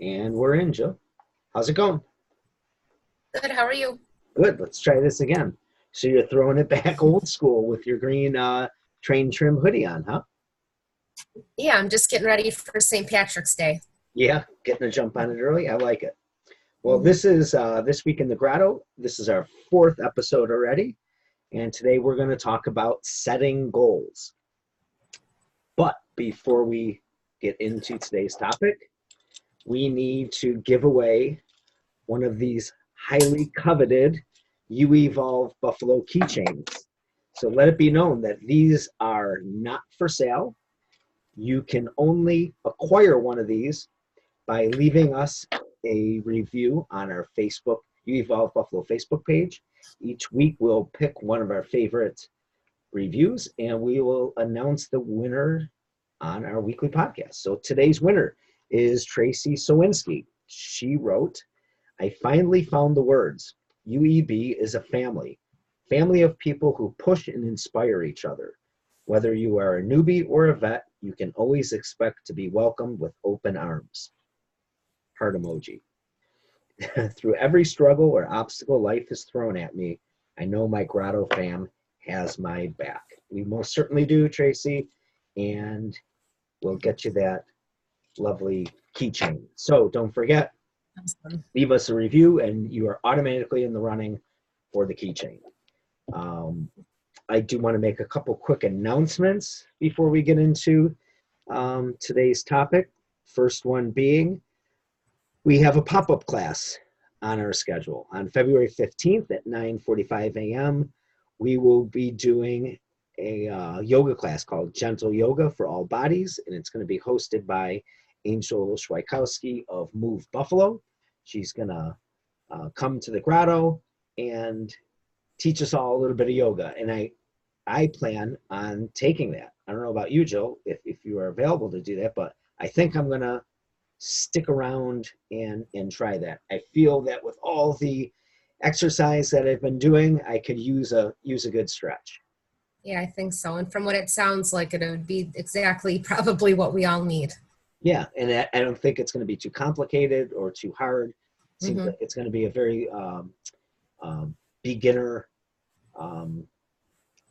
And we're in, Jill. How's it going? Good. How are you? Good. Let's try this again. So you're throwing it back old school with your green train trim hoodie on, huh? Yeah, I'm just getting ready for St. Patrick's Day. Yeah, getting a jump on it early. I like it. Well, hmm this is This Week in the Grotto. This is our fourth episode already. And today we're going to talk about setting goals. But before we get into today's topic, we need to give away one of these highly coveted You Evolve Buffalo keychains. So let it be known that these are not for sale. You can only acquire one of these by leaving us a review on our Facebook, You Evolve Buffalo Facebook page. Each week we'll pick one of our favorite reviews and we will announce the winner on our weekly podcast. So today's winner is Tracy Sowinski. She wrote, I finally found the words. UEB is a family of people who push and inspire each other. Whether you are a newbie or a vet, you can always expect to be welcomed with open arms. Heart emoji. Through every struggle or obstacle life is thrown at me, I know my Grotto fam has my back. We most certainly do, Tracy, and we'll get you that lovely keychain. So don't forget, Awesome. leave us a review and you are automatically in the running for the keychain. I do want to make a couple quick announcements before we get into today's topic. First one being, we have a pop-up class on our schedule. On February 15th at 9:45 a.m., we will be doing a yoga class called Gentle Yoga for All Bodies, and it's going to be hosted by Angel Schweikowski of Move Buffalo. She's going to come to the grotto and teach us all a little bit of yoga. And I plan on taking that. I don't know about you, Jill, if you are available to do that, but I think I'm going to stick around and try that. I feel that with all the exercise that I've been doing, I could use a good stretch. Yeah, I think so. And from what it sounds like, it would be exactly probably what we all need. Yeah, and I don't think it's going to be too complicated or too hard. It seems hmm like it's going to be a very beginner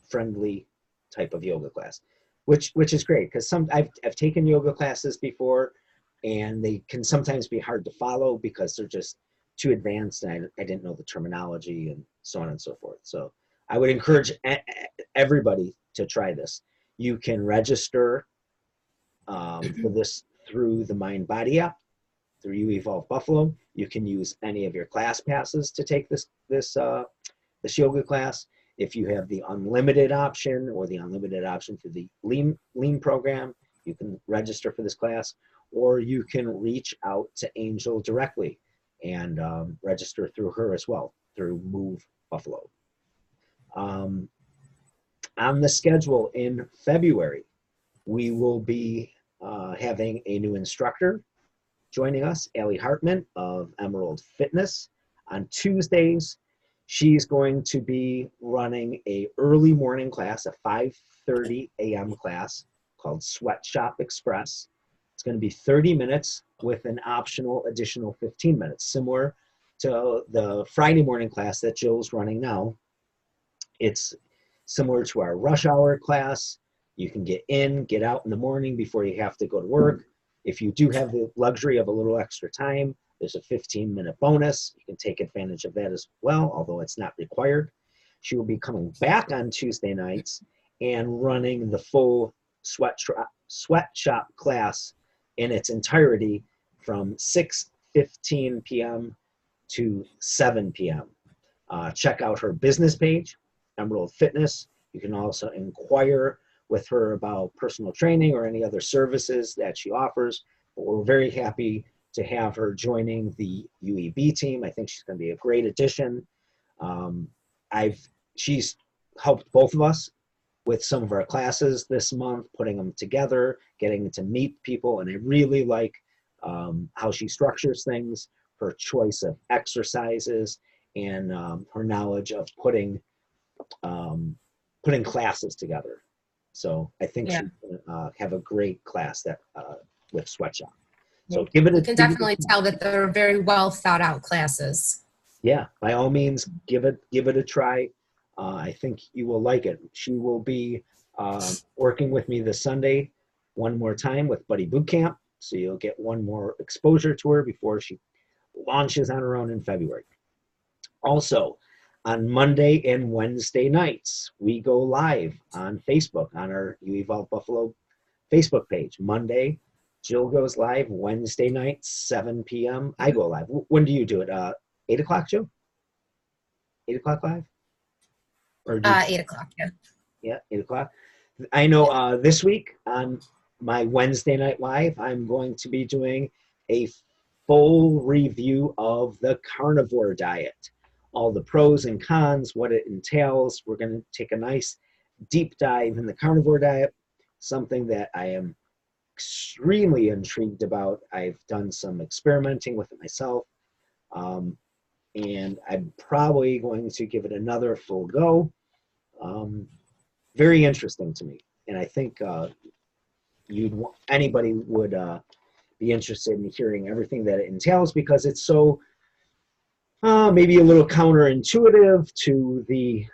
friendly type of yoga class, which is great because I've taken yoga classes before, and they can sometimes be hard to follow because they're just too advanced, and I didn't know the terminology and so on and so forth. So I would encourage everybody to try this. You can register for this through the Mind Body app, through You Evolve Buffalo. You can use any of your class passes to take this yoga class. If you have the unlimited option or the unlimited option for the lean program, you can register for this class, or you can reach out to Angel directly and register through her as well, through Move Buffalo. On the schedule in February, we will be having a new instructor joining us, Allie Hartman of Emerald Fitness. On Tuesdays, she's going to be running a early morning class, a 5:30 a.m. class called Sweatshop Express. It's going to be 30 minutes with an optional additional 15 minutes, similar to the Friday morning class that Jill's running now. It's similar to our rush hour class. You can get in, get out in the morning before you have to go to work. If you do have the luxury of a little extra time, there's a 15-minute bonus. You can take advantage of that as well, although it's not required. She will be coming back on Tuesday nights and running the full sweatshop class in its entirety from 6:15 p.m. to 7 p.m. Check out her business page, Emerald Fitness. You can also inquire with her about personal training or any other services that she offers. But we're very happy to have her joining the UEB team. I think she's going to be a great addition. Um, she's helped both of us with some of our classes this month, putting them together, getting to meet people, and I really like how she structures things, her choice of exercises, and her knowledge of putting classes together. So I think Yeah. she's going to have a great class that with Sweatshop. So give it You a, can give it a definitely tell that they're very well thought out classes. yeah, by all means, give it a try. I think you will like it. She will be working with me this Sunday one more time with Buddy Boot Camp, so you'll get one more exposure to her before she launches on her own in February. Also, on Monday and Wednesday nights, we go live on Facebook on our You Evolve Buffalo Facebook page. Monday, Jill goes live. Wednesday night, 7 p.m. I go live. When do you do it? 8 o'clock, Jill? 8 o'clock live? Or do you, 8 o'clock, yeah. yeah, 8 o'clock. I know this week on my Wednesday night live, I'm going to be doing a full review of the carnivore diet, all the pros and cons, what it entails. We're going to take a nice deep dive in the carnivore diet, something that I am extremely intrigued about. I've done some experimenting with it myself, and I'm probably going to give it another full go. Very interesting to me, and I think anybody would be interested in hearing everything that it entails, because it's so maybe a little counterintuitive to the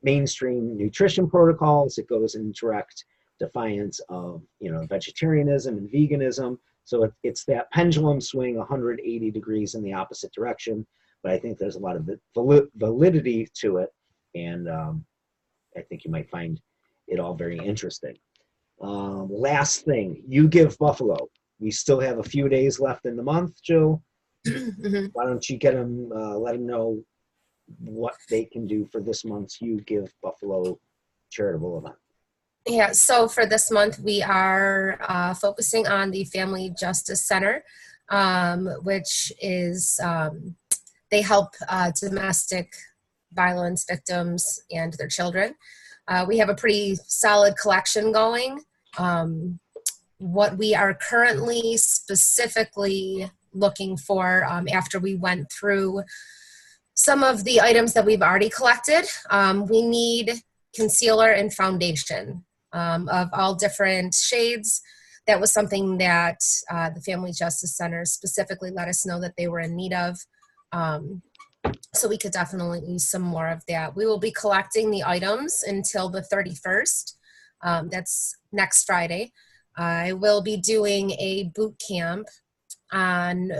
mainstream nutrition protocols. It goes in direct defiance of vegetarianism and veganism. So it's that pendulum swing 180 degrees in the opposite direction. But I think there's a lot of validity to it, and I think you might find it all very interesting. Last thing, You Give Buffalo. We still have a few days left in the month, Jill. Mhm. Why don't you get them, let them know what they can do for this month's You Give Buffalo charitable event. Yeah, so for this month, we are focusing on the Family Justice Center, which is, they help domestic violence victims and their children. We have a pretty solid collection going. What we are currently specifically looking for, after we went through some of the items that we've already collected, we need concealer and foundation of all different shades. That was something that the Family Justice Center specifically let us know that they were in need of. So we could definitely use some more of that. We will be collecting the items until the 31st. That's next Friday. I will be doing a boot camp on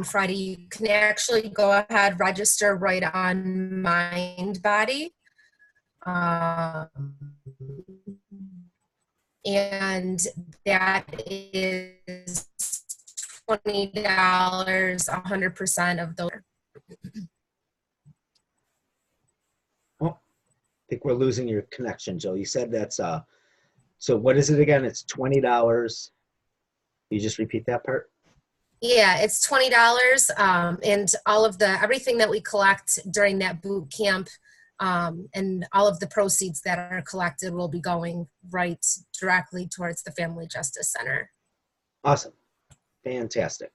Friday. You can actually go ahead, register right on MindBody. And that is $20, 100% of those. Oh, I think we're losing your connection, Jill. You said that's, so what is it again? It's $20. You just repeat that part? Yeah, it's $20, and all of everything that we collect during that boot camp, and all of the proceeds that are collected will be going right directly towards the Family Justice Center. Awesome. Fantastic.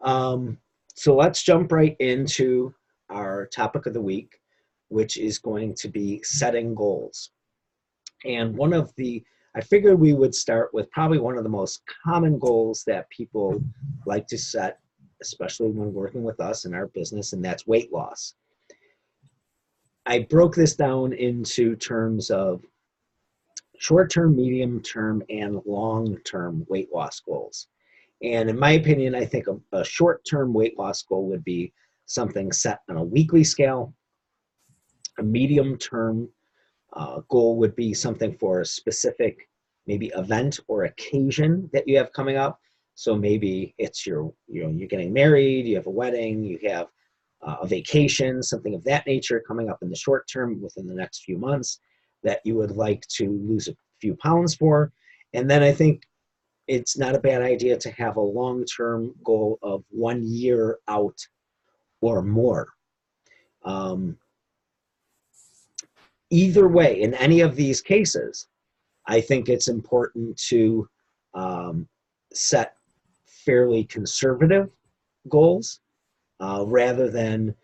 So let's jump right into our topic of the week, which is going to be setting goals. And I figured we would start with probably one of the most common goals that people like to set, especially when working with us in our business, and that's weight loss. I broke this down into terms of short-term, medium-term, and long-term weight loss goals. And in my opinion, I think a short-term weight loss goal would be something set on a weekly scale. A medium-term goal would be something for a specific maybe event or occasion that you have coming up. So maybe it's you're getting married, you have a wedding, you have a vacation, something of that nature coming up in the short term within the next few months that you would like to lose a few pounds for. And then I think it's not a bad idea to have a long-term goal of 1 year out or more. Either way, in any of these cases, I think it's important to set fairly conservative goals rather than,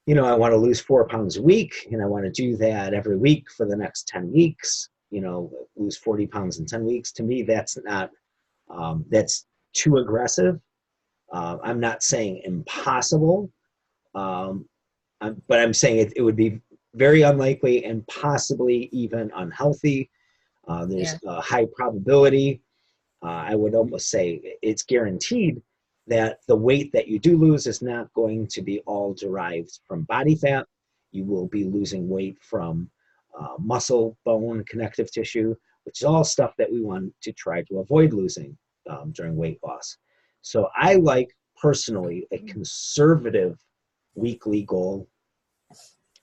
I want to lose 4 pounds a week and I want to do that every week for the next 10 weeks, lose 40 pounds in 10 weeks. To me, that's not, that's too aggressive. I'm not saying impossible, but I'm saying it would be very unlikely and possibly even unhealthy. There's Yeah. a high probability. I would almost say it's guaranteed that the weight that you do lose is not going to be all derived from body fat. You will be losing weight from muscle, bone, connective tissue, which is all stuff that we want to try to avoid losing during weight loss. So I like personally a conservative weekly goal,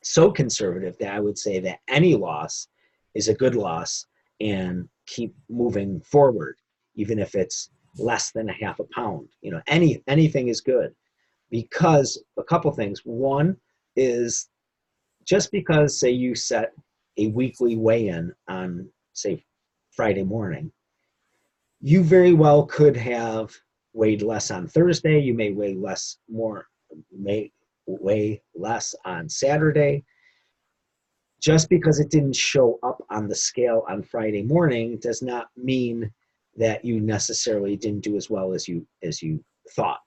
so conservative that I would say that any loss is a good loss and keep moving forward, even if it's less than a half a pound. You know, anything is good, because a couple things. One is, just because, say, you set a weekly weigh-in on, say, Friday morning, you very well could have weighed less on Thursday. You may weigh less on Saturday. Just because it didn't show up on the scale on Friday morning does not mean that you necessarily didn't do as well as you thought.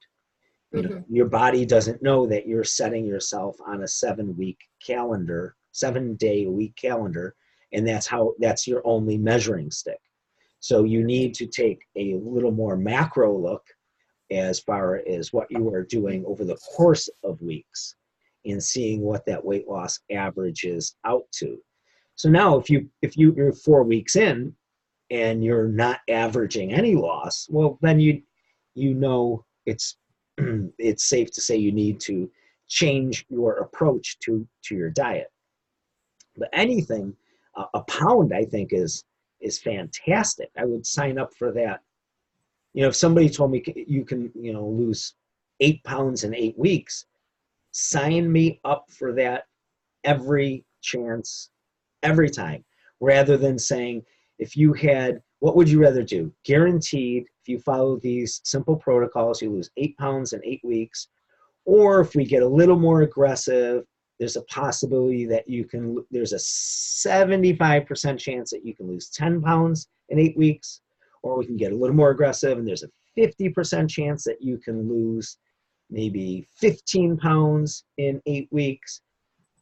You know, your body doesn't know that you're setting yourself on a 7-week calendar, 7-day a week calendar, and that's your only measuring stick. So you need to take a little more macro look as far as what you are doing over the course of weeks and seeing what that weight loss averages out to. So now you're 4 weeks in and you're not averaging any loss, well, then you know it's it's safe to say you need to change your approach to your diet. But anything, a pound, I think is fantastic. I would sign up for that. You know, if somebody told me you can, lose 8 pounds in 8 weeks, sign me up for that every chance, every time, rather than saying, what would you rather do? Guaranteed, if you follow these simple protocols, you lose 8 pounds in 8 weeks. Or if we get a little more aggressive, there's a possibility that there's a 75% chance that you can lose 10 pounds in 8 weeks. Or we can get a little more aggressive and there's a 50% chance that you can lose maybe 15 pounds in 8 weeks.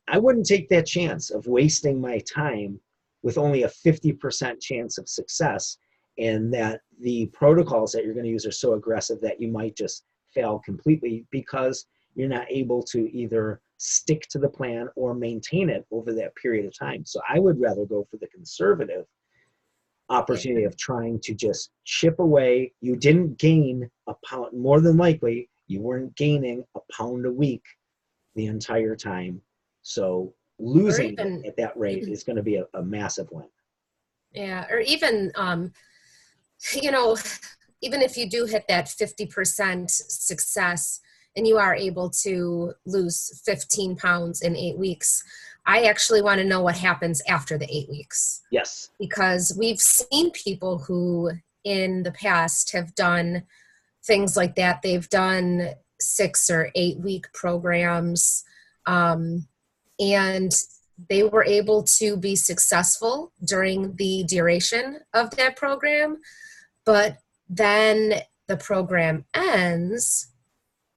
I wouldn't take that chance of wasting my time with only a 50% chance of success, and that the protocols that you're going to use are so aggressive that you might just fail completely because you're not able to either stick to the plan or maintain it over that period of time. So I would rather go for the conservative opportunity of trying to just chip away. You didn't gain a pound, more than likely, you weren't gaining a pound a week the entire time. So Or losing it even, at that rate is going to be a massive win. yeah, or even, you know, even if you do hit that 50% success and you are able to lose 15 pounds in 8 weeks, I actually want to know what happens after the 8 weeks. Yes. Because we've seen people who in the past have done things like that. They've done 6 or 8 week programs, and they were able to be successful during the duration of that program. But then the program ends.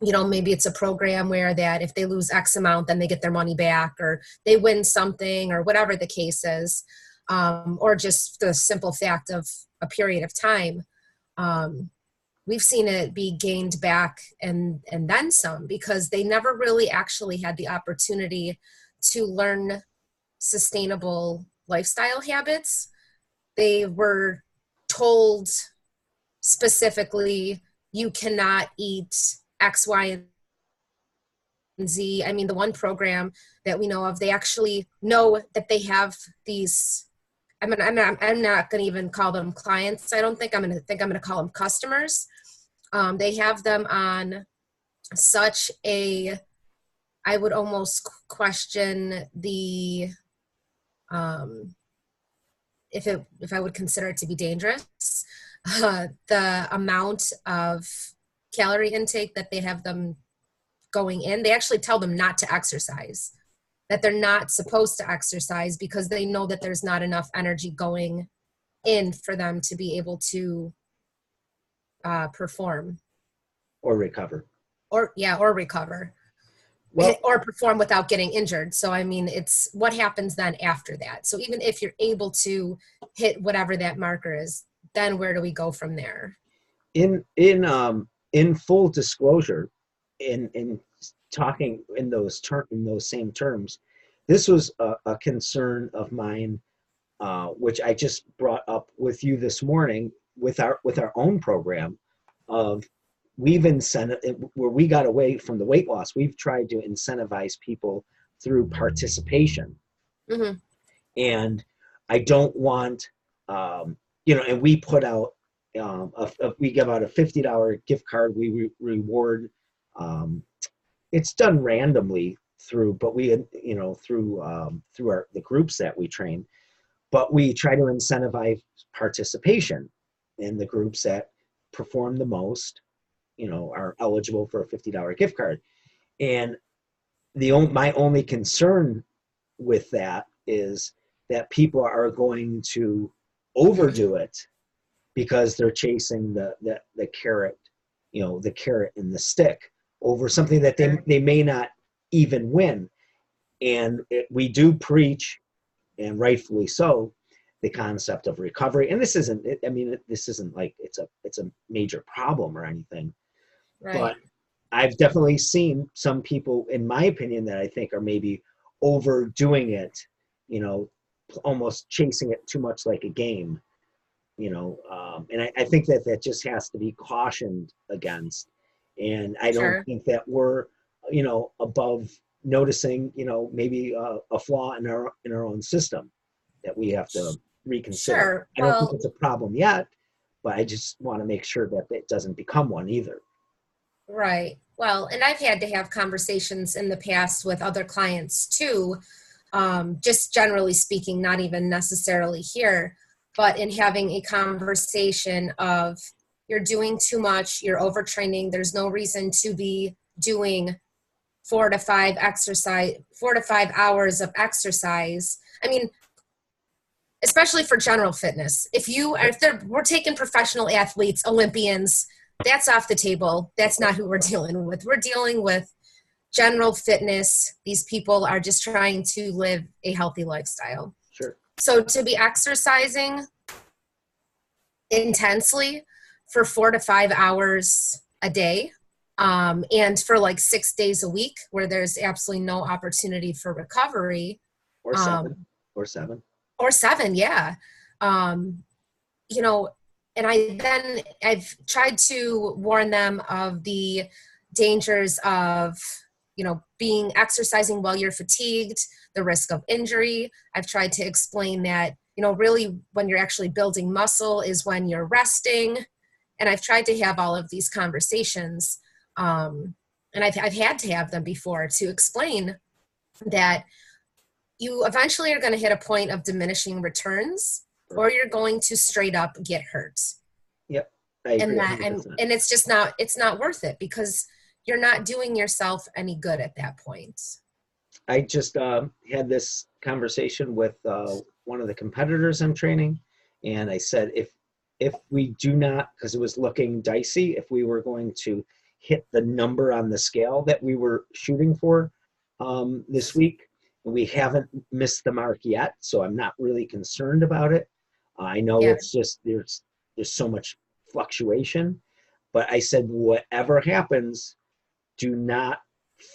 You know, maybe it's a program where that if they lose X amount, then they get their money back, or they win something, or whatever the case is, or just the simple fact of a period of time. We've seen it be gained back and then some, because they never really actually had the opportunity to learn sustainable lifestyle habits. They were told specifically, you cannot eat X, Y, and Z. I mean, the one program that we know of, they actually know that they have these. I'm not going to even call them clients. I don't think I'm going to call them customers. They have them on such a, I would almost question the, if I would consider it to be dangerous, the amount of calorie intake that they have them going in. They actually tell them not to exercise, that they're not supposed to exercise, because they know that there's not enough energy going in for them to be able to perform or recover. or recover Well, or perform without getting injured. So, I mean, it's what happens then after that. So even if you're able to hit whatever that marker is, then where do we go from there? in full disclosure, in talking in those same terms, this was a concern of mine, which I just brought up with you this morning with our own program of where we got away from the weight loss. We've tried to incentivize people through participation, Mm-hmm. and I don't want, and we put out, we give out a $50 gift card. We reward. Um, it's done randomly but we, through the groups that we train, but we try to incentivize participation in the groups that perform the most, are eligible for a $50 gift card. And my only concern with that is that people are going to overdo it because they're chasing the carrot, the carrot and the stick over something that they may not even win. And we do preach, and rightfully so, the concept of recovery. And this isn't like it's a major problem or anything, Right. but I've definitely seen some people, in my opinion, that I think are maybe overdoing it, almost chasing it too much like a game, and I think that just has to be cautioned against. And I don't Sure. think that we're, above noticing, maybe a flaw in our own system that we have to reconsider. Sure. I don't think Well, it's a problem yet, but I just want to make sure that it doesn't become one either. right. Well, and I've had to have conversations in the past with other clients too, just generally speaking, not even necessarily here, but in having a conversation of you're doing too much, you're overtraining, there's no reason to be doing 4 to 5 hours of exercise. I mean, especially for general fitness. We're taking professional athletes, Olympians, that's off the table. That's not who we're dealing with. We're dealing with general fitness. These people are just trying to live a healthy lifestyle. Sure. So to be exercising intensely for 4 to 5 hours a day, and for like 6 days a week where there's absolutely no opportunity for recovery. Or seven. Or seven. Or 7, yeah. Um, and I've tried to warn them of the dangers of, being exercising while you're fatigued, the risk of injury. I've tried to explain that, really when you're actually building muscle is when you're resting. And I've tried to have all of these conversations. And I've had to have them before to explain that you eventually are going to hit a point of diminishing returns, or you're going to straight up get hurt. Yep. I agree. And it's just not worth it because you're not doing yourself any good at that point. I just had this conversation with one of the competitors I'm training, and I said if we do not, because it was looking dicey, if we were going to hit the number on the scale that we were shooting for this week, we haven't missed the mark yet, so I'm not really concerned about it. I know it's just there's so much fluctuation, but I said whatever happens, do not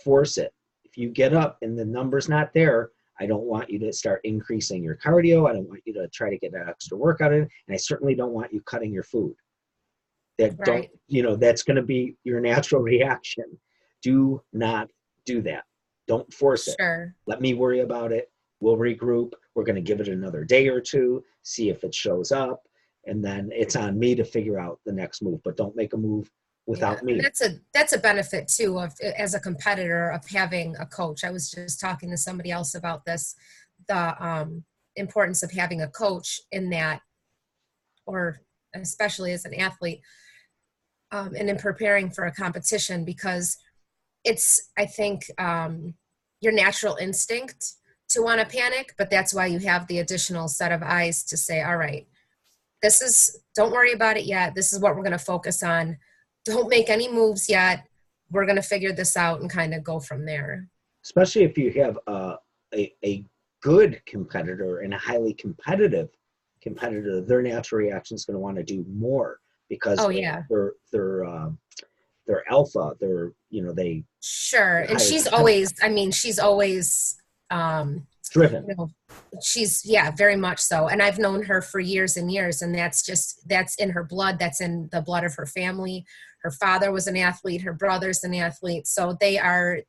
force it. If you get up and the number's not there, I don't want you to start increasing your cardio. I don't want you to try to get an extra workout in, and I certainly don't want you cutting your food. Right. That's going to be your natural reaction. Do not do that. Don't force it. Sure. Let me worry about it. We'll regroup. We're going to give it another day or two, see if it shows up, and then it's on me to figure out the next move. But don't make a move without me. And that's a benefit too of as a competitor of having a coach. I was just talking to somebody else about this, the importance of having a coach in that, or especially as an athlete, and in preparing for a competition, because it's, I think, your natural instinct to want to panic, but that's why you have the additional set of eyes to say, all right, don't worry about it yet. This is what we're going to focus on. Don't make any moves yet. We're going to figure this out and kind of go from there. Especially if you have a good competitor and a highly competitive competitor, their natural reaction is going to want to do more because they're alpha. They sure. And she's always driven. She's very much so. And I've known her for years and years, and that's in her blood. That's in the blood of her family. Her father was an athlete. Her brother's an athlete. So that's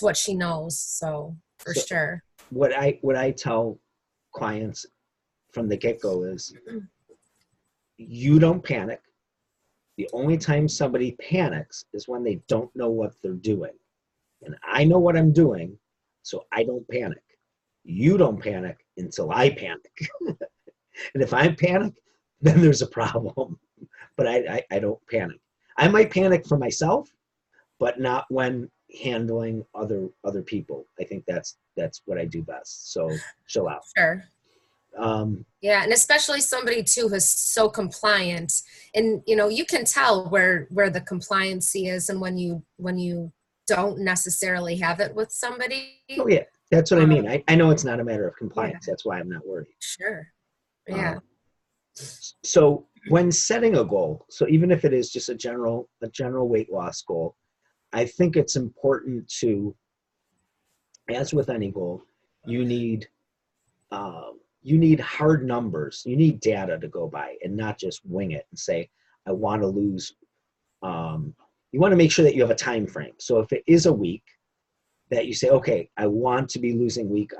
what she knows. So for sure. What I tell clients from the get-go is you don't panic. The only time somebody panics is when they don't know what they're doing. And I know what I'm doing, so I don't panic. You don't panic until I panic. And if I panic, then there's a problem. But I don't panic. I might panic for myself, but not when handling other people. I think that's what I do best. So chill out. Sure. Yeah, and especially somebody too who's so compliant, and you can tell where the compliancy is, and when you don't necessarily have it with somebody. Oh yeah, that's what I mean. I know it's not a matter of compliance. That's why I'm not worried. Sure. Yeah. So when setting a goal, so even if it is just a general weight loss goal, I think it's important to, as with any goal, you need hard numbers. You need data to go by and not just wing it and say, I want to lose. You want to make sure that you have a time frame. So if it is a week, that you say, okay, I want to be losing weight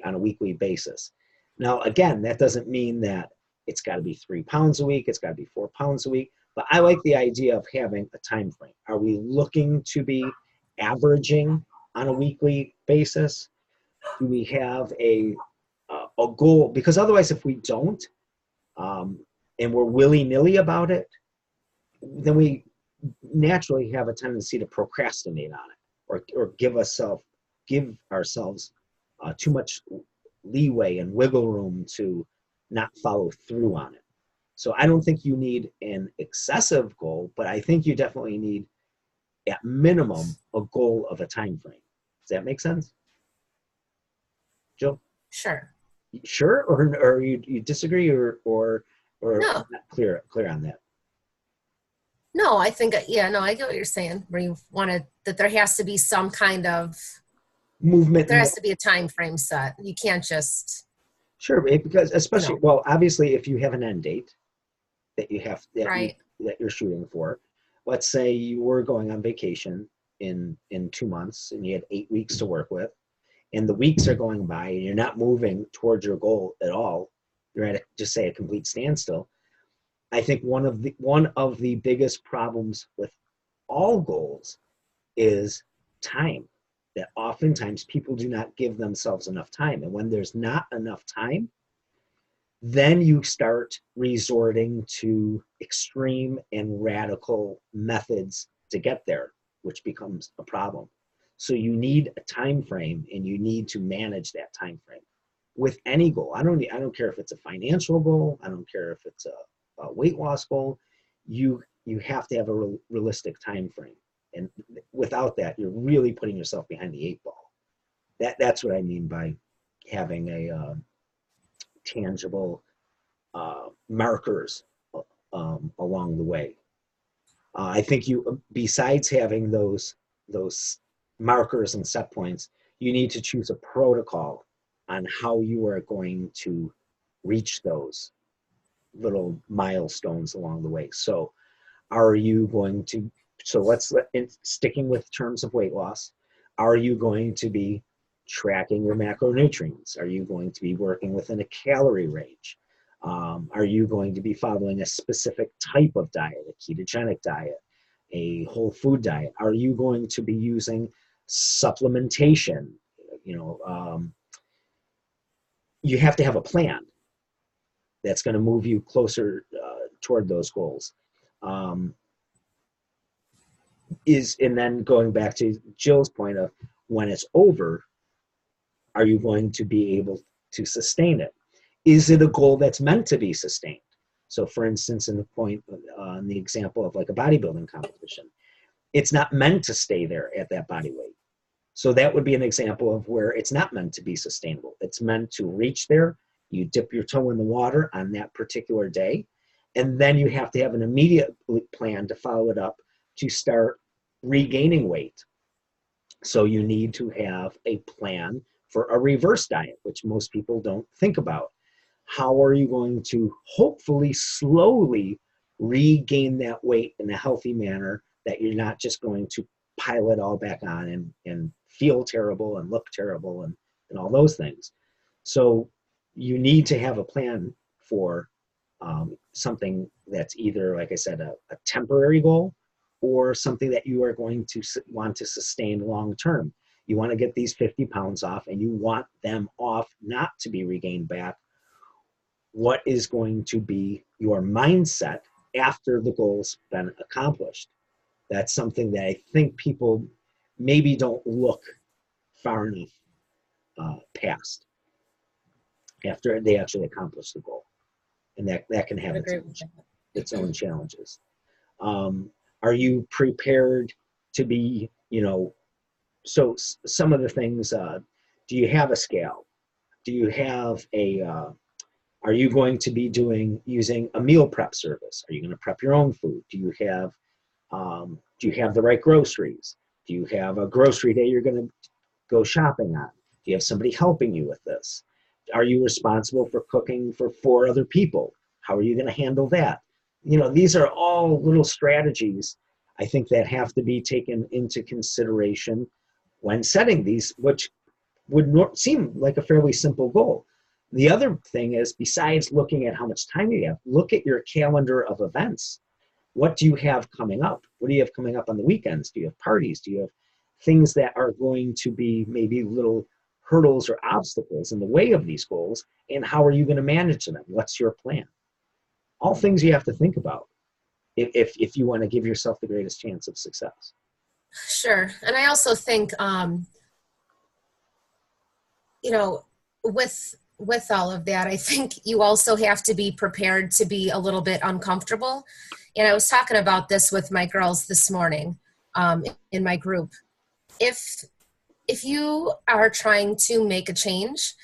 on a weekly basis. Now, again, that doesn't mean that it's got to be 3 pounds a week. It's got to be 4 pounds a week. But I like the idea of having a time frame. Are we looking to be averaging on a weekly basis? Do we have a goal? Because otherwise, if we don't, and we're willy-nilly about it, then we naturally have a tendency to procrastinate on it, or give ourselves too much leeway and wiggle room to not follow through on it. So I don't think you need an excessive goal, but I think you definitely need, at minimum, a goal of a time frame. Does that make sense, Jill? Sure. Sure, or you disagree, or No. not clear on that? No, I think I get what you're saying. Where you wanted that there has to be some kind of movement. There has to be a time frame set. You can't just. Sure, because especially well, obviously, if you have an end date that you have that you're shooting for. Let's say you were going on vacation in 2 months and you had 8 weeks to work with, and the weeks are going by and you're not moving towards your goal at all. You're at just say a complete standstill. I think one of the biggest problems with all goals is time. That oftentimes people do not give themselves enough time, and when there's not enough time, then you start resorting to extreme and radical methods to get there, which becomes a problem. So you need a time frame, and you need to manage that time frame with any goal. I don't care if it's a financial goal. I don't care if it's a weight loss goal. You have to have a realistic time frame, and without that, you're really putting yourself behind the 8 ball. That's what I mean by having a tangible markers along the way. I think you, besides having those markers and set points, you need to choose a protocol on how you are going to reach those little milestones along the way. So are you going to, sticking with terms of weight loss, are you going to be tracking your macronutrients? Are you going to be working within a calorie range? Are you going to be following a specific type of diet, a ketogenic diet, a whole food diet? Are you going to be using supplementation? You have to have a plan that's going to move you closer toward those goals. And then going back to Jill's point of when it's over, are you going to be able to sustain it? is it a goal that's meant to be sustained? So for instance, in the example of like a bodybuilding competition, it's not meant to stay there at that body weight. So that would be an example of where it's not meant to be sustainable. It's meant to reach there. You dip your toe in the water on that particular day, and then you have to have an immediate plan to follow it up to start regaining weight. So you need to have a plan for a reverse diet, which most people don't think about. How are you going to hopefully slowly regain that weight in a healthy manner that you're not just going to pile it all back on and feel terrible and look terrible and all those things. So you need to have a plan for something that's either, like I said, a temporary goal or something that you are going to want to sustain long term. You want to get these 50 pounds off and you want them off not to be regained back. What is going to be your mindset after the goal's been accomplished? That's something that I think people maybe don't look far enough past after they actually accomplish the goal. And that can have its own challenges. Are you prepared to be, so some of the things, do you have a scale? Do you have are you going to be using a meal prep service? Are you going to prep your own food? Do you have the right groceries? Do you have a grocery day you're going to go shopping on? Do you have somebody helping you with this? Are you responsible for cooking for 4 other people? How are you going to handle that? These are all little strategies I think that have to be taken into consideration when setting these, which would seem like a fairly simple goal. The other thing is, besides looking at how much time you have, look at your calendar of events. What do you have coming up? What do you have coming up on the weekends? Do you have parties? Do you have things that are going to be maybe little hurdles or obstacles in the way of these goals? And how are you going to manage them? What's your plan? All things you have to think about if you want to give yourself the greatest chance of success. Sure. And I also think, with all of that, I think you also have to be prepared to be a little bit uncomfortable. And I was talking about this with my girls this morning in my group. If you are trying to make a change,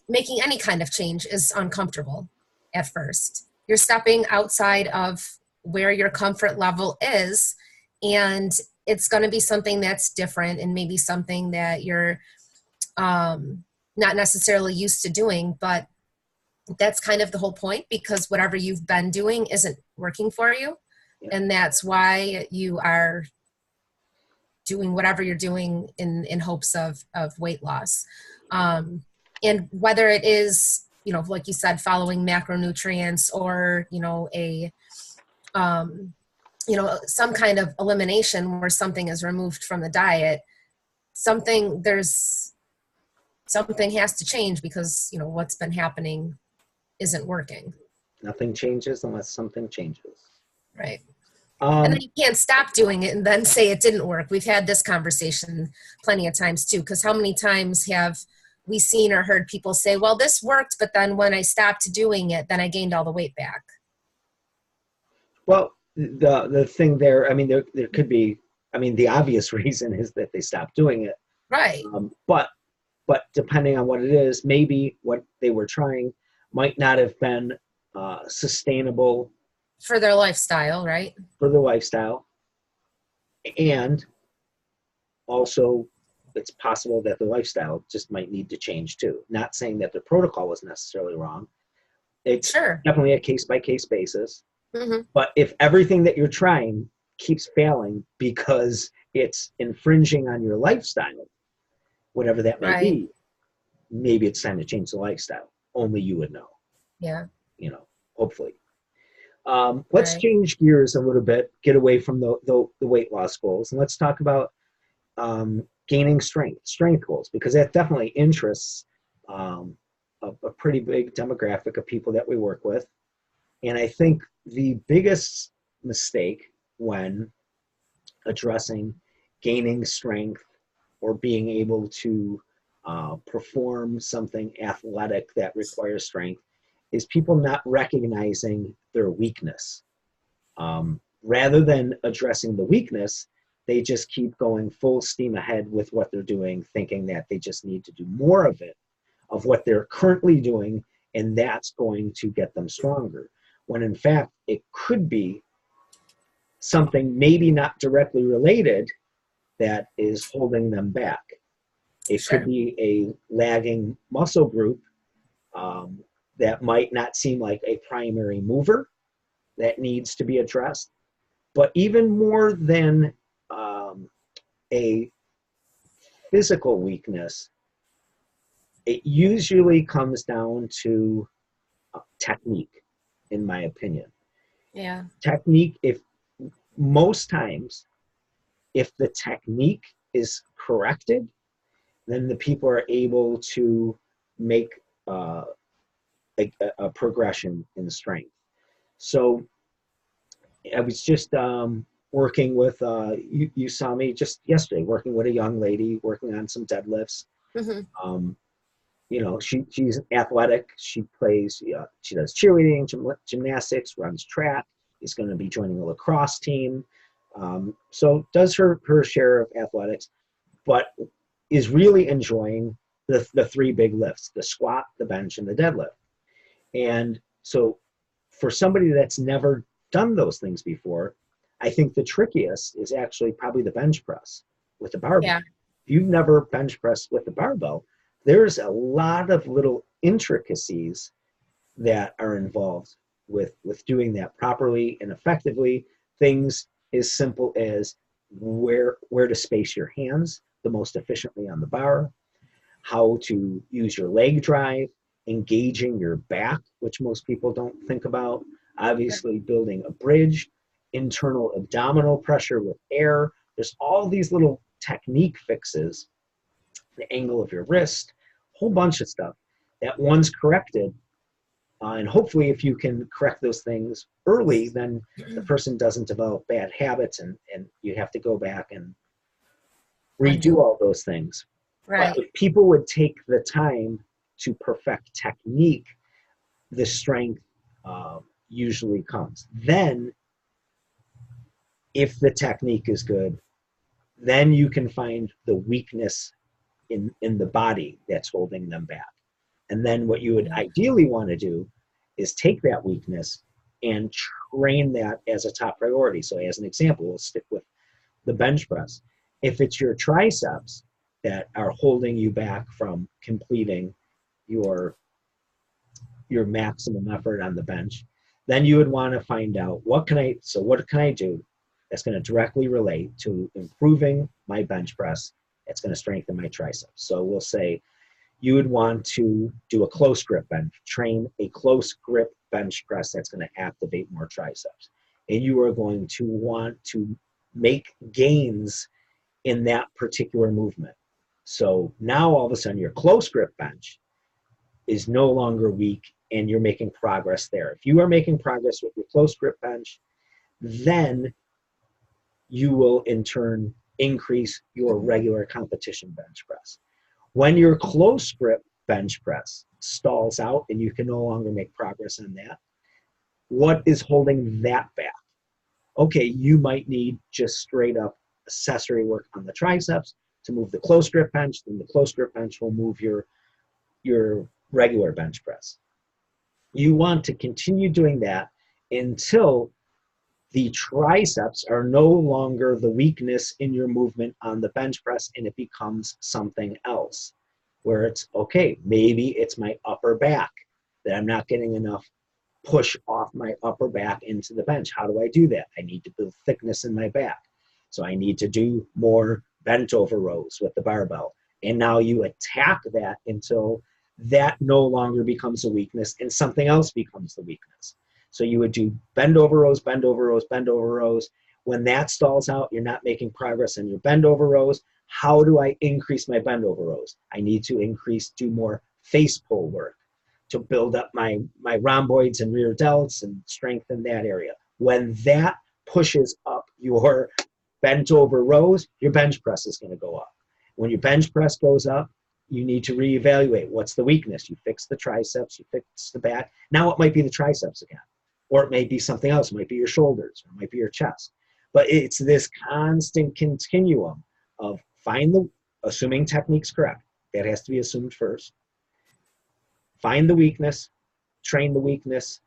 making any kind of change is uncomfortable at first. You're stepping outside of where your comfort level is, and it's going to be something that's different and maybe something that you're not necessarily used to doing, but that's kind of the whole point, because whatever you've been doing isn't working for you. Yeah. And that's why you are doing whatever you're doing in hopes of weight loss. And whether it is, like you said, following macronutrients or, some kind of elimination where something is removed from the diet, something has to change because, what's been happening isn't working. Nothing changes unless something changes. Right. And then you can't stop doing it and then say it didn't work. We've had this conversation plenty of times too, because how many times have we seen or heard people say, well, this worked, but then when I stopped doing it, then I gained all the weight back. Well, the thing there, there could be, the obvious reason is that they stopped doing it. Right. But depending on what it is, maybe what they were trying might not have been sustainable for their lifestyle, right? For their lifestyle. And also, it's possible that the lifestyle just might need to change too. Not saying that the protocol was necessarily wrong. It's definitely a case-by-case basis. Mm-hmm. But if everything that you're trying keeps failing because it's infringing on your lifestyle, whatever that may be, maybe it's time to change the lifestyle. Only you would know. Yeah. Hopefully. Let's change gears a little bit, get away from the weight loss goals, and let's talk about gaining strength goals, because that definitely interests a pretty big demographic of people that we work with. And I think the biggest mistake when addressing gaining strength or being able to perform something athletic that requires strength is people not recognizing their weakness. Rather than addressing the weakness, they just keep going full steam ahead with what they're doing, thinking that they just need to do more of it, of what they're currently doing, and that's going to get them stronger. When in fact, it could be something maybe not directly related that is holding them back. It could Sure. be a lagging muscle group that might not seem like a primary mover that needs to be addressed. But even more than a physical weakness, it usually comes down to technique, in my opinion. Yeah. Technique, if most times, if the technique is corrected, then the people are able to make a progression in strength. So I was just working with, you saw me just yesterday, working with a young lady, working on some deadlifts. Mm-hmm. Um, she's athletic. She plays, she does cheerleading, gymnastics, runs track. Is going to be joining a lacrosse team. So does her share of athletics, but is really enjoying the three big lifts: the squat, the bench, and the deadlift. And so for somebody that's never done those things before, I think the trickiest is actually probably the bench press with the barbell. Yeah. If you've never bench pressed with the barbell, there's a lot of little intricacies that are involved with doing that properly and effectively. Things as simple as where to space your hands the most efficiently on the bar, how to use your leg drive, engaging your back, which most people don't think about, obviously building a bridge, internal abdominal pressure with air. There's all these little technique fixes, the angle of your wrist, a whole bunch of stuff that once corrected, and hopefully if you can correct those things early, then the person doesn't develop bad habits and you have to go back and redo Undo. all those things. But Right. if people would take the time to perfect technique, the strength usually comes. Then, if the technique is good, then you can find the weakness in the body that's holding them back. And then what you would Yeah. ideally want to do is take that weakness and train that as a top priority. So as an example, we'll stick with the bench press. If it's your triceps that are holding you back from completing your maximum effort on the bench, then you would want to find out what can I do that's going to directly relate to improving my bench press, that's going to strengthen my triceps. So we'll say you would want to do a close grip bench, train a close grip bench press that's going to activate more triceps. And you are going to want to make gains in that particular movement. So now all of a sudden your close grip bench is no longer weak and you're making progress there. If you are making progress with your close grip bench, then you will in turn increase your regular competition bench press. When your close grip bench press stalls out and you can no longer make progress on that, what is holding that back? Okay, you might need just straight up accessory work on the triceps to move the close grip bench, then the close grip bench will move your regular bench press. You want to continue doing that until the triceps are no longer the weakness in your movement on the bench press and it becomes something else where it's okay, maybe it's my upper back that I'm not getting enough push off my upper back into the bench. How do I do that? I need to build thickness in my back. So I need to do more bent over rows with the barbell. And now you attack that until that no longer becomes a weakness and something else becomes the weakness. So you would do bend over rows, bend over rows, bend over rows. When that stalls out, you're not making progress on your bend over rows. How do I increase my bend over rows? I need to do more face pull work to build up my rhomboids and rear delts and strengthen that area. When that pushes up your bent over rows, your bench press is going to go up. When your bench press goes up, you need to reevaluate what's the weakness. You fix the triceps, you fix the back. Now it might be the triceps again, or it may be something else. It might be your shoulders, or it might be your chest. But it's this constant continuum of assuming technique's correct. That has to be assumed first. Find the weakness, train the weakness,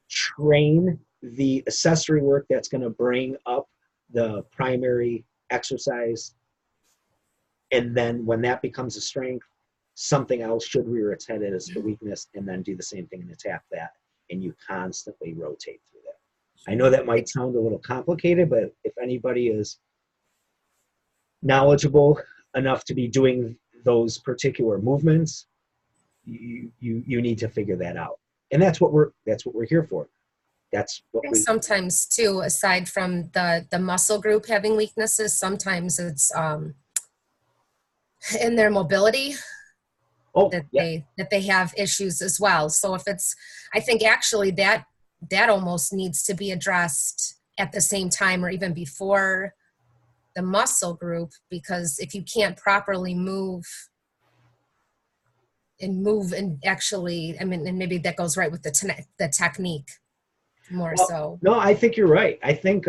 train the accessory work that's going to bring up the primary exercise. And then when that becomes a strength, something else should rear its head as the weakness, and then do the same thing and attack that. And you constantly rotate through that. I know that might sound a little complicated, but if anybody is knowledgeable enough to be doing those particular movements, you need to figure that out. And that's what we're here for. That's what I think sometimes too, aside from the muscle group having weaknesses, sometimes it's in their mobility that they have issues as well. So if it's, I think actually that almost needs to be addressed at the same time or even before the muscle group, because if you can't properly move and actually, I mean, and maybe that goes right with the technique more so. No, I think you're right. I think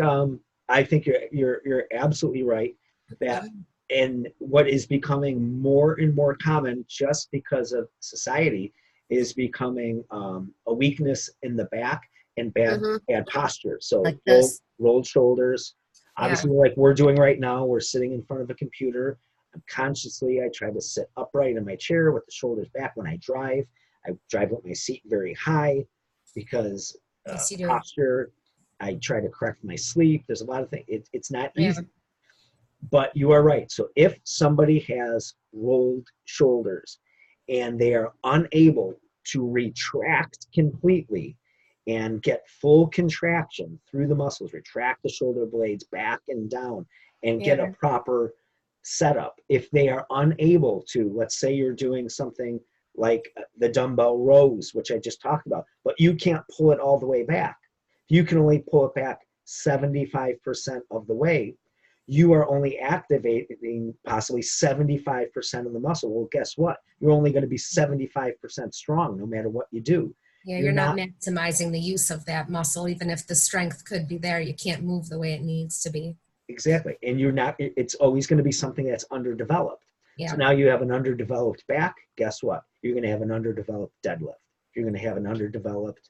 you're absolutely right that, and what is becoming more and more common just because of society is becoming a weakness in the back and bad posture. So like rolled shoulders. Obviously, like we're doing right now, we're sitting in front of a computer. Consciously, I try to sit upright in my chair with the shoulders back. When I drive with my seat very high because posture. I try to correct my sleep. There's a lot of things. It's not easy. But you are right. So if somebody has rolled shoulders and they are unable to retract completely and get full contraction through the muscles, retract the shoulder blades back and down and get a proper setup. If they are unable to, let's say you're doing something like the dumbbell rows, which I just talked about, but you can't pull it all the way back. You can only pull it back 75% of the way. You are only activating possibly 75% of the muscle. Well, guess what? You're only going to be 75% strong no matter what you do. Yeah, you're not maximizing the use of that muscle. Even if the strength could be there, you can't move the way it needs to be. Exactly. And it's always going to be something that's underdeveloped. Yeah. So now you have an underdeveloped back. Guess what? You're going to have an underdeveloped deadlift. You're going to have an underdeveloped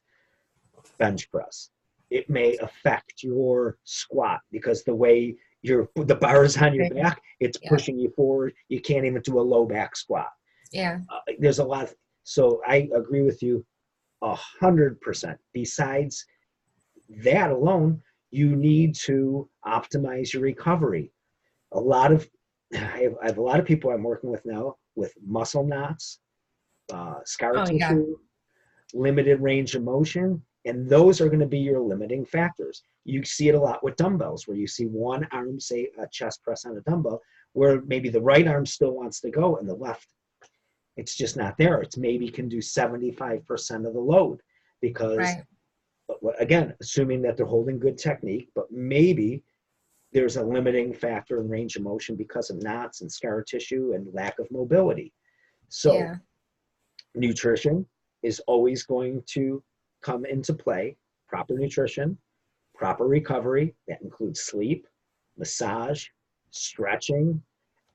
bench press. It may affect your squat because the way the bar is on your back, it's pushing you forward. You can't even do a low back squat. Yeah. There's a lot. So I agree with you 100%. Besides that alone, you need to optimize your recovery. I have a lot of people I'm working with now with muscle knots, scar tissue, limited range of motion, and those are going to be your limiting factors. You see it a lot with dumbbells where you see one arm, say a chest press on a dumbbell, where maybe the right arm still wants to go and the left, it's just not there. It's maybe can do 75% of the load because, again, assuming that they're holding good technique, but maybe there's a limiting factor in range of motion because of knots and scar tissue and lack of mobility. So nutrition is always going to come into play. Proper nutrition, proper recovery, that includes sleep, massage, stretching,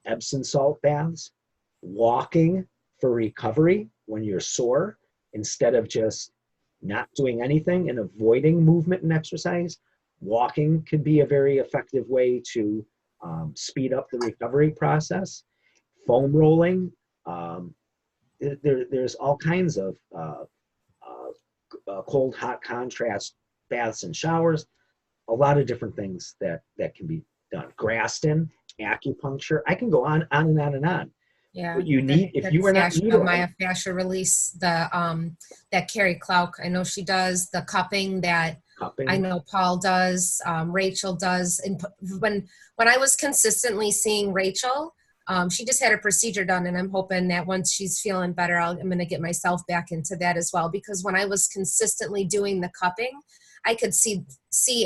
Epsom salt baths, walking for recovery when you're sore, instead of just not doing anything and avoiding movement and exercise. Walking could be a very effective way to speed up the recovery process. Foam rolling, there's all kinds of cold, hot contrast baths and showers, a lot of different things that can be done. Graston, acupuncture, I can go on and on and on. Yeah, what you need if you were not myofascial release, that Carrie Clark, I know she does the cupping that I know Paul does, Rachel does. And when I was consistently seeing Rachel, she just had a procedure done, and I'm hoping that once she's feeling better, I'm going to get myself back into that as well. Because when I was consistently doing the cupping, I could see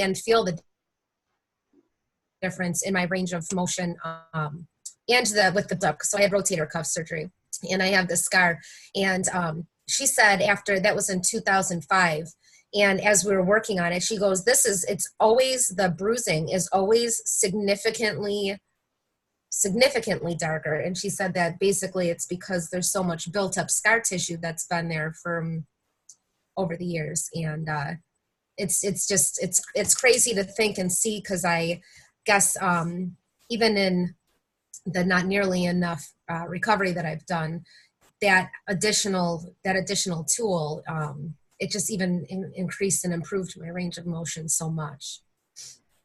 and feel the difference in my range of motion, and with the duck. So I had rotator cuff surgery and I have this scar. And she said after, that was in 2005. And as we were working on it, she goes, it's always, the bruising is always significantly darker. And she said that basically it's because there's so much built up scar tissue that's been there from over the years. And it's crazy to think and see, because I guess even in the not nearly enough recovery that I've done, that additional tool, it just even increased and improved my range of motion so much.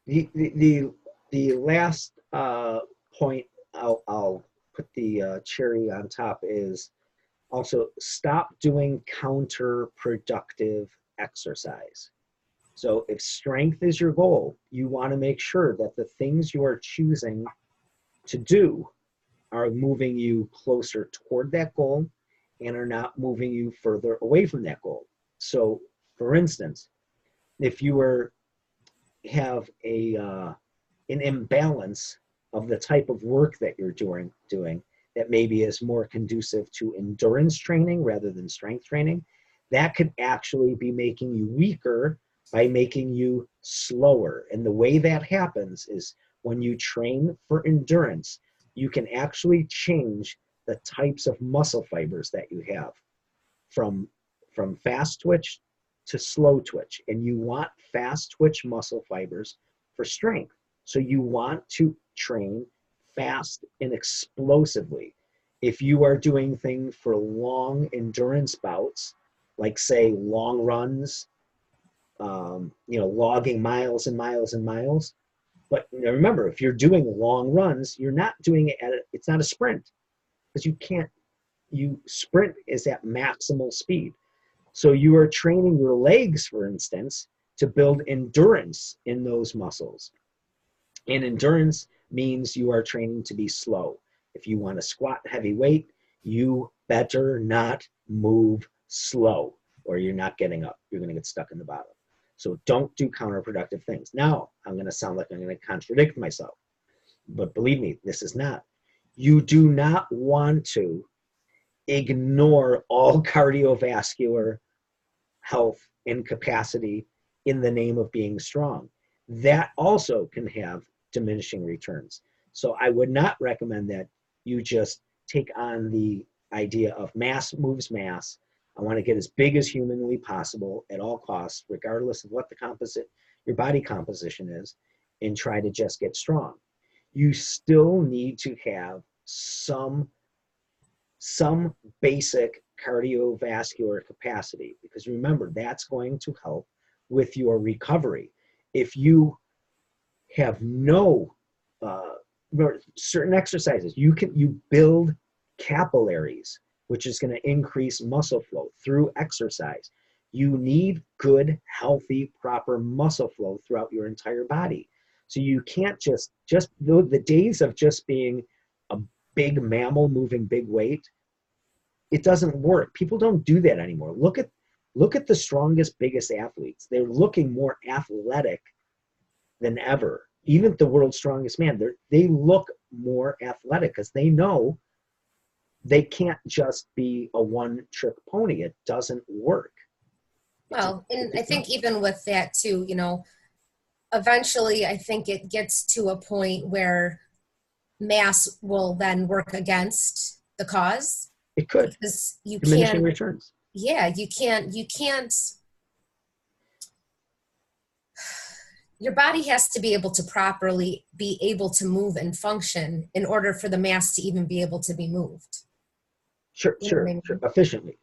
The last point I'll put the cherry on top is also stop doing counterproductive exercise. So if strength is your goal, you want to make sure that the things you are choosing to do are moving you closer toward that goal and are not moving you further away from that goal. So for instance, if you have an imbalance of the type of work that you're doing that maybe is more conducive to endurance training rather than strength training, that could actually be making you weaker by making you slower. And the way that happens is when you train for endurance, you can actually change the types of muscle fibers that you have from fast twitch to slow twitch. And you want fast twitch muscle fibers for strength. So you want to train fast and explosively. If you are doing things for long endurance bouts, like say long runs, logging miles and miles and miles. But remember, if you're doing long runs, you're not doing it it's not a sprint, because you sprint is at maximal speed. So you are training your legs, for instance, to build endurance in those muscles. And endurance means you are training to be slow. If you want to squat heavy weight, you better not move slow, or you're not getting up. You're going to get stuck in the bottom. So don't do counterproductive things. Now, I'm going to sound like I'm going to contradict myself, but believe me, this is not. You do not want to ignore all cardiovascular health and capacity in the name of being strong. That also can have diminishing returns. So I would not recommend that you just take on the idea of mass moves mass. I want to get as big as humanly possible at all costs, regardless of what your body composition is, and try to just get strong. You still need to have some basic cardiovascular capacity, because remember, that's going to help with your recovery. If you have no certain exercises, you build capillaries, which is going to increase muscle flow through exercise. You need good, healthy, proper muscle flow throughout your entire body. So you can't just the days of just being a big mammal moving big weight, it doesn't work. People don't do that anymore. Look at the strongest, biggest athletes. They're looking more athletic than ever. Even the world's strongest man, they look more athletic, because they know they can't just be a one-trick pony. It doesn't work. Well, and I think even with that too, eventually I think it gets to a point where mass will then work against the cause. It could. Because you diminishing can't, returns. Yeah, you can't, your body has to be able to properly be able to move and function in order for the mass to even be able to be moved. Sure. Efficiently.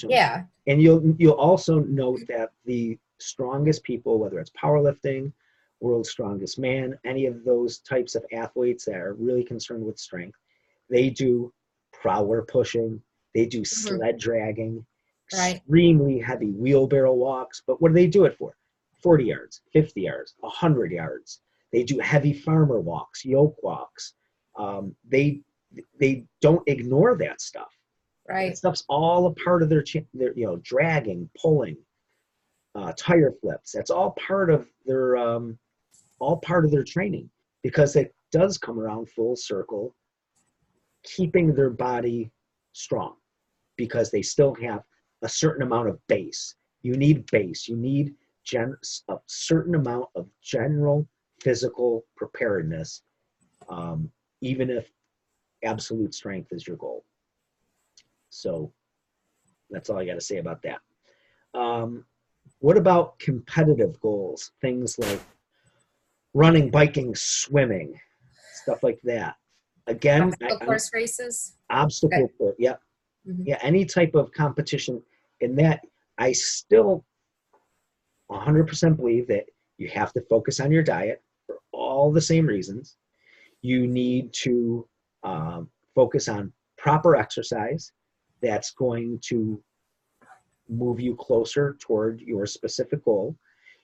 Yeah. And you'll also note that the strongest people, whether it's powerlifting, world's strongest man, any of those types of athletes that are really concerned with strength, they do prowler pushing, they do sled dragging, extremely heavy wheelbarrow walks. But what do they do it for? 40 yards, 50 yards, 100 yards. They do heavy farmer walks, yoke walks. They don't ignore that stuff. Right. That stuff's all a part of their dragging, pulling, tire flips. That's all part of their training, because it does come around full circle, keeping their body strong because they still have a certain amount of base. You need base. You need a certain amount of general physical preparedness, even if absolute strength is your goal. So that's all I got to say about that. What about competitive goals? Things like running, biking, swimming, stuff like that. Again, Obstacle course races. obstacle Okay. course, yeah, Mm-hmm. yeah, any type of competition. In that, I still 100% believe that you have to focus on your diet for all the same reasons. You need to focus on proper exercise that's going to move you closer toward your specific goal.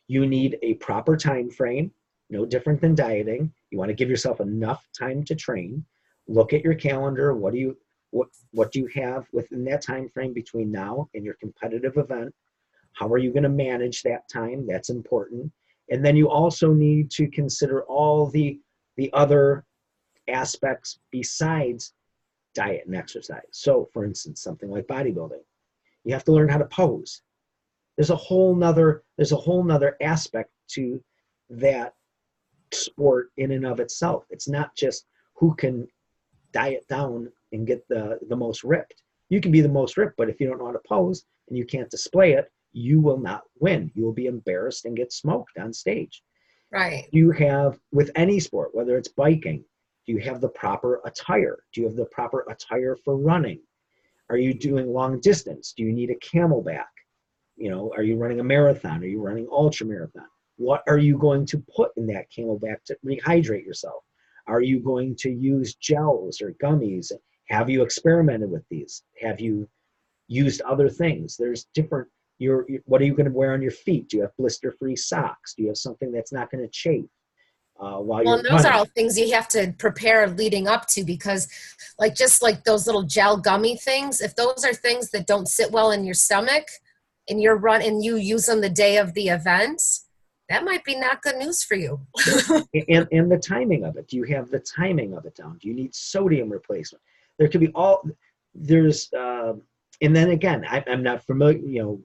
You need a proper time frame, no different than dieting. You want to give yourself enough time to train. Look at your calendar. What do you have within that time frame between now and your competitive event? How are you going to manage that time? That's important. And then you also need to consider all the other aspects besides diet and exercise. So for instance, something like bodybuilding, you have to learn how to pose. There's a whole nother aspect to that sport in and of itself. It's not just who can diet down and get the most ripped. You can be the most ripped, but if you don't know how to pose and you can't display it, you will not win. You will be embarrassed and get smoked on stage. Right. You have, with any sport, whether it's biking, do you have the proper attire? Do you have the proper attire for running? Are you doing long distance? Do you need a camelback? Are you running a marathon? Are you running ultra marathon? What are you going to put in that camelback to rehydrate yourself? Are you going to use gels or gummies? Have you experimented with these? Have you used other things? There's different, what are you going to wear on your feet? Do you have blister-free socks? Do you have something that's not going to chafe while Well, you're and those are running? all things you have to prepare leading up to, because just like those little gel gummy things, if those are things that don't sit well in your stomach and you use them the day of the event, that might be not good news for you. Sure. And the timing of it. Do you have the timing of it down? Do you need sodium replacement? There could be and then again, I'm not familiar,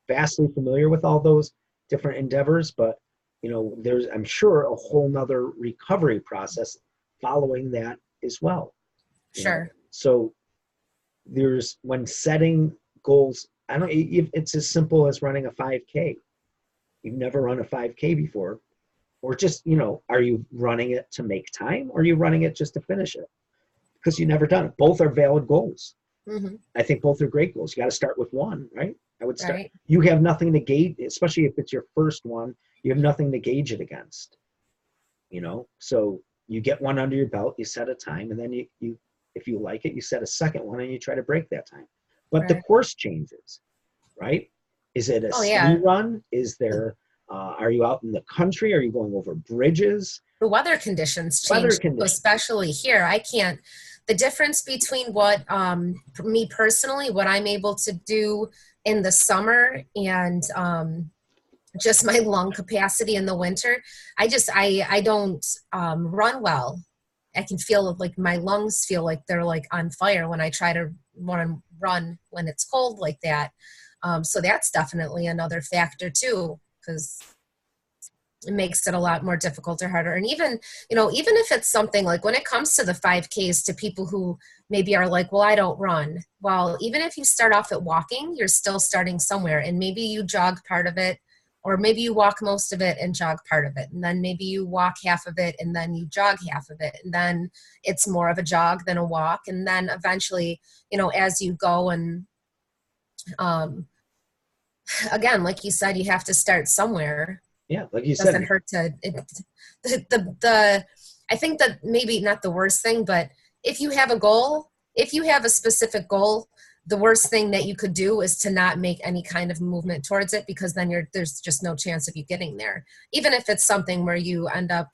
vastly familiar with all those different endeavors, but there's, I'm sure, a whole nother recovery process following that as well. Sure. So when setting goals, I don't, if it's as simple as running a 5K. You've never run a 5K before, or just, are you running it to make time, or are you running it just to finish it? Because you've never done it. Both are valid goals. Mm-hmm. I think both are great goals. You got to start with one, right? I would start. Right. You have nothing to gauge, especially if it's your first one. You have nothing to gauge it against. So you get one under your belt. You set a time, and then you if you like it, you set a second one, and you try to break that time. But the Right. course changes, right? Is it a Oh, city yeah. run? Is there? Are you out in the country? Are you going over bridges? The weather conditions Weather change, conditions. especially here. The difference between what, me personally, what I'm able to do in the summer and just my lung capacity in the winter, I don't run well. I can feel like my lungs feel like they're like on fire when I try to run when it's cold like that. So that's definitely another factor too, because it makes it a lot more difficult or harder. And even if it's something like when it comes to the 5Ks, to people who maybe are like, well, I don't run. Well, even if you start off at walking, you're still starting somewhere, and maybe you jog part of it, or maybe you walk most of it and jog part of it. And then maybe you walk half of it and then you jog half of it. And then it's more of a jog than a walk. And then eventually, as you go, and again, like you said, you have to start somewhere. Yeah, like you Doesn't said. hurt to I think that maybe not the worst thing, but if you have a specific goal, the worst thing that you could do is to not make any kind of movement towards it, because then there's just no chance of you getting there. Even if it's something where you end up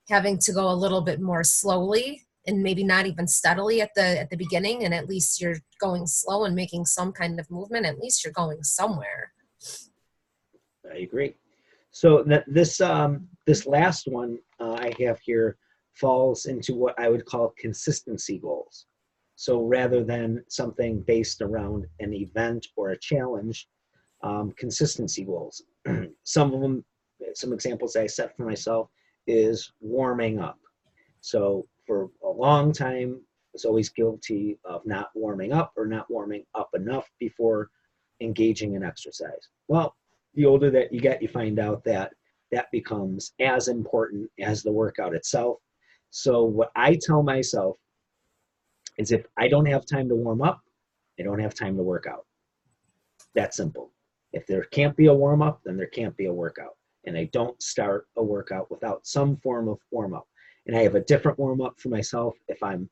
having to go a little bit more slowly and maybe not even steadily at the beginning, and at least you're going slow and making some kind of movement, at least you're going somewhere. I agree. So this last one I have here falls into what I would call consistency goals. So rather than something based around an event or a challenge, consistency goals. Some of them, some examples I set for myself is warming up. So for a long time, I was always guilty of not warming up or not warming up enough before engaging in exercise. Well, the older that you get, you find out that that becomes as important as the workout itself. So what I tell myself is if I don't have time to warm up, I don't have time to work out. That simple. If there can't be a warm up, then there can't be a workout. And I don't start a workout without some form of warm up. And I have a different warm up for myself. If I'm,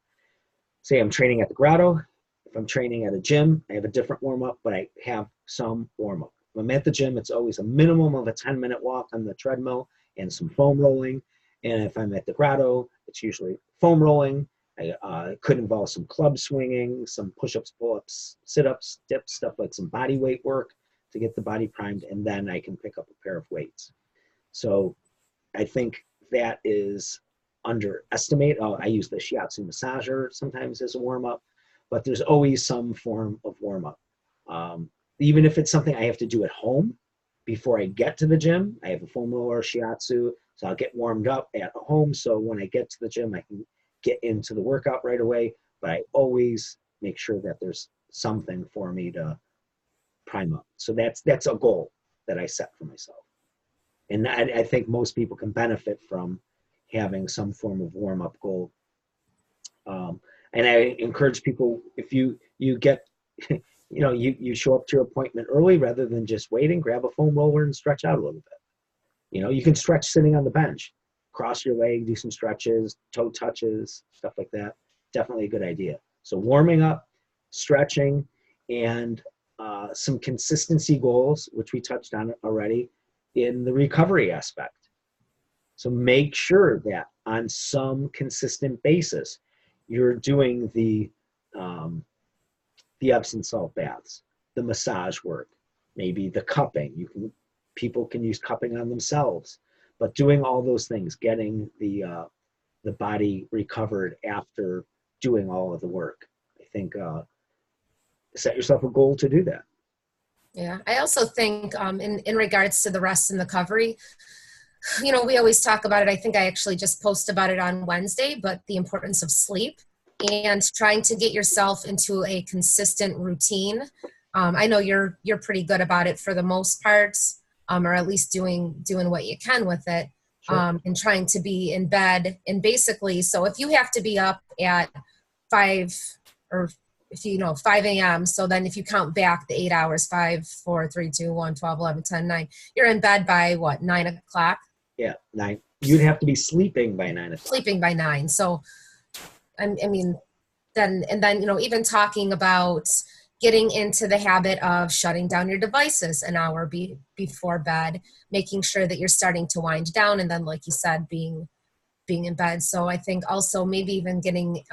say, I'm training at the Grotto, if I'm training at a gym, I have a different warm up, but I have some warm up. When I'm at the gym, it's always a minimum of a 10-minute walk on the treadmill and some foam rolling. And if I'm at the Grotto, it's usually foam rolling. It could involve some club swinging, some push-ups, pull-ups, sit-ups, dips, stuff like some body weight work to get the body primed, and then I can pick up a pair of weights. So I think that is underestimated. Oh, I use the shiatsu massager sometimes as a warm-up, but there's always some form of warm-up. Even if it's something I have to do at home before I get to the gym, I have a foam roller, shiatsu, so I'll get warmed up at home. So when I get to the gym, I can get into the workout right away, but I always make sure that there's something for me to prime up. So that's a goal that I set for myself. And I think most people can benefit from having some form of warm-up goal. And I encourage people, if you get, you show up to your appointment early rather than just waiting, grab a foam roller and stretch out a little bit. You can stretch sitting on the bench, cross your leg, do some stretches, toe touches, stuff like that. Definitely a good idea. So warming up, stretching, and some consistency goals, which we touched on already in the recovery aspect. So make sure that on some consistent basis, you're doing the Epsom salt baths, the massage work, maybe the cupping. People can use cupping on themselves, but doing all those things, getting the body recovered after doing all of the work. I think set yourself a goal to do that. Yeah, I also think in regards to the rest and recovery, we always talk about it. I think I actually just posted about it on Wednesday, but the importance of sleep and trying to get yourself into a consistent routine. I know you're pretty good about it for the most part, or at least doing what you can with it, Sure. and trying to be in bed. And basically, so if you have to be up at 5 or 5 a.m. So then if you count back the 8 hours, 5, 4, 3, 2, 1, 12, 11, 10, 9, you're in bed by what, 9 o'clock? Yeah, 9. You'd have to be sleeping by 9 o'clock. Sleeping by 9. So, I mean, then even talking about getting into the habit of shutting down your devices an hour before bed, making sure that you're starting to wind down, and then, like you said, being in bed. So I think also maybe even getting,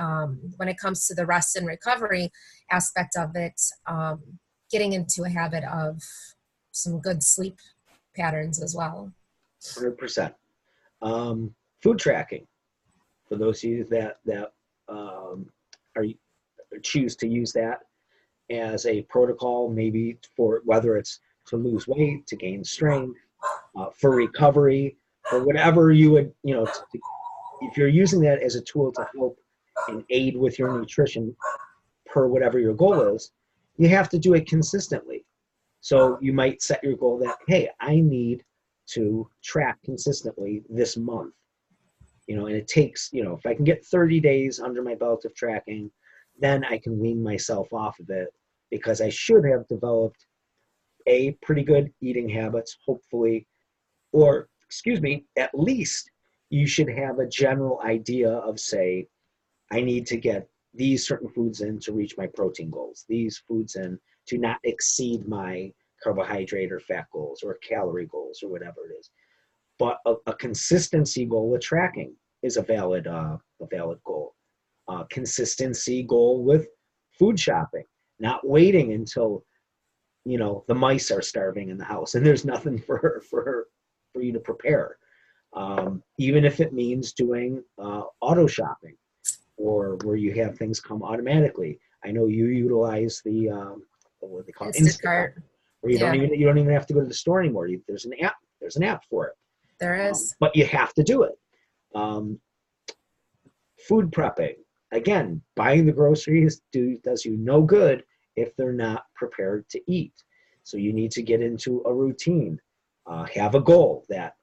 when it comes to the rest and recovery aspect of it, getting into a habit of some good sleep patterns as well. 100%. Food tracking, for those of you that are choose to use that as a protocol, maybe for whether it's to lose weight, to gain strength, for recovery, or whatever you would, if you're using that as a tool to help and aid with your nutrition per whatever your goal is, you have to do it consistently. So you might set your goal that, hey, I need to track consistently this month. And it takes, if I can get 30 days under my belt of tracking, then I can wean myself off of it, because I should have developed pretty good eating habits, hopefully, or at least you should have a general idea of, say, I need to get these certain foods in to reach my protein goals, these foods in to not exceed my carbohydrate or fat goals or calorie goals or whatever it is. But a consistency goal with tracking is a valid goal. Consistency goal with food shopping, not waiting until the mice are starving in the house and there's nothing for you to prepare. Even if it means doing auto shopping, or where you have things come automatically. I know you utilize the what they call Instacart, Instacart. where Yeah, you don't even have to go to the store anymore. There's an app. There's an app for it. there is. But you have to do it. Um, Food prepping, again, buying the groceries does you no good if they're not prepared to eat. So you need to get into a routine. Have a goal that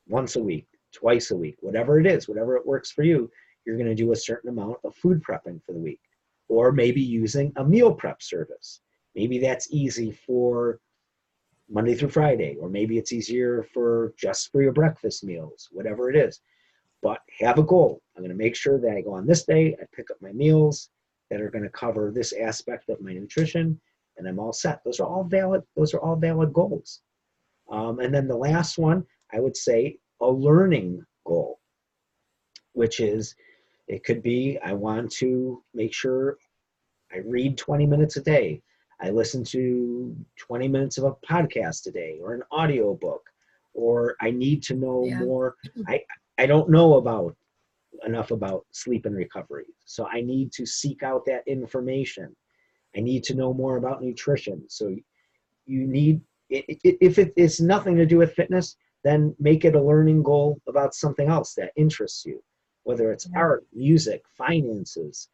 once a week, twice a week, whatever it is, whatever it works for you, you're going to do a certain amount of food prepping for the week. Or maybe using a meal prep service. Maybe that's easy for Monday through Friday, or maybe it's easier for just for your breakfast meals, whatever it is. But have a goal. I'm going to make sure that I go on this day, I pick up my meals that are going to cover this aspect of my nutrition, and I'm all set. Those are all valid. Those are all valid goals. And then the last one, I would say a learning goal, which is, it could be, I want to make sure I read 20 minutes a day. I listen to 20 minutes of a podcast a day, or an audio book, or I need to know Yeah. more. I don't know enough about sleep and recovery. So I need to seek out that information. I need to know more about nutrition. So you need, if it's nothing to do with fitness, then make it a learning goal about something else that interests you, whether it's Yeah. art, music, finances,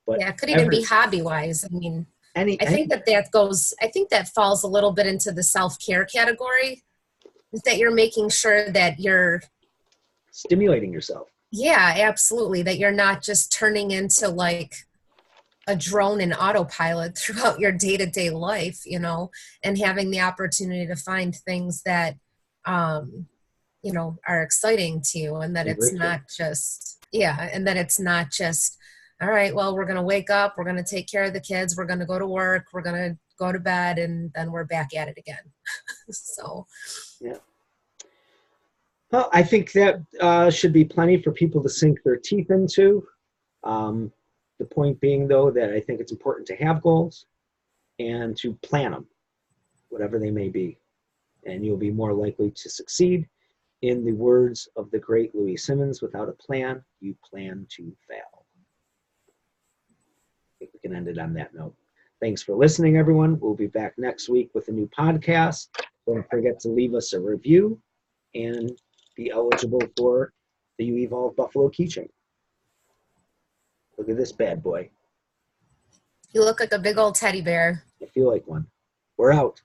but Yeah, it could even be hobby wise. I mean, any, I think that falls a little bit into the self-care category, is that you're making sure that you're, stimulating yourself. yeah, absolutely, that you're not just turning into like a drone and autopilot throughout your day-to-day life, and having the opportunity to find things that, are exciting to you, and that it's Enriching. not just, and that it's not just, all right, well, we're going to wake up, we're going to take care of the kids, we're going to go to work, we're going to go to bed, and then we're back at it again. So, Yeah. Well, I think that should be plenty for people to sink their teeth into. The point being, though, that I think it's important to have goals and to plan them, whatever they may be. And you'll be more likely to succeed. In the words of the great Louis Simmons, without a plan, you plan to fail. I think we can end it on that note. Thanks for listening, everyone. We'll be back next week with a new podcast. Don't forget to leave us a review and be eligible for the You Evolve Buffalo keychain. Look at this bad boy. you look like a big old teddy bear. I feel like one. We're out.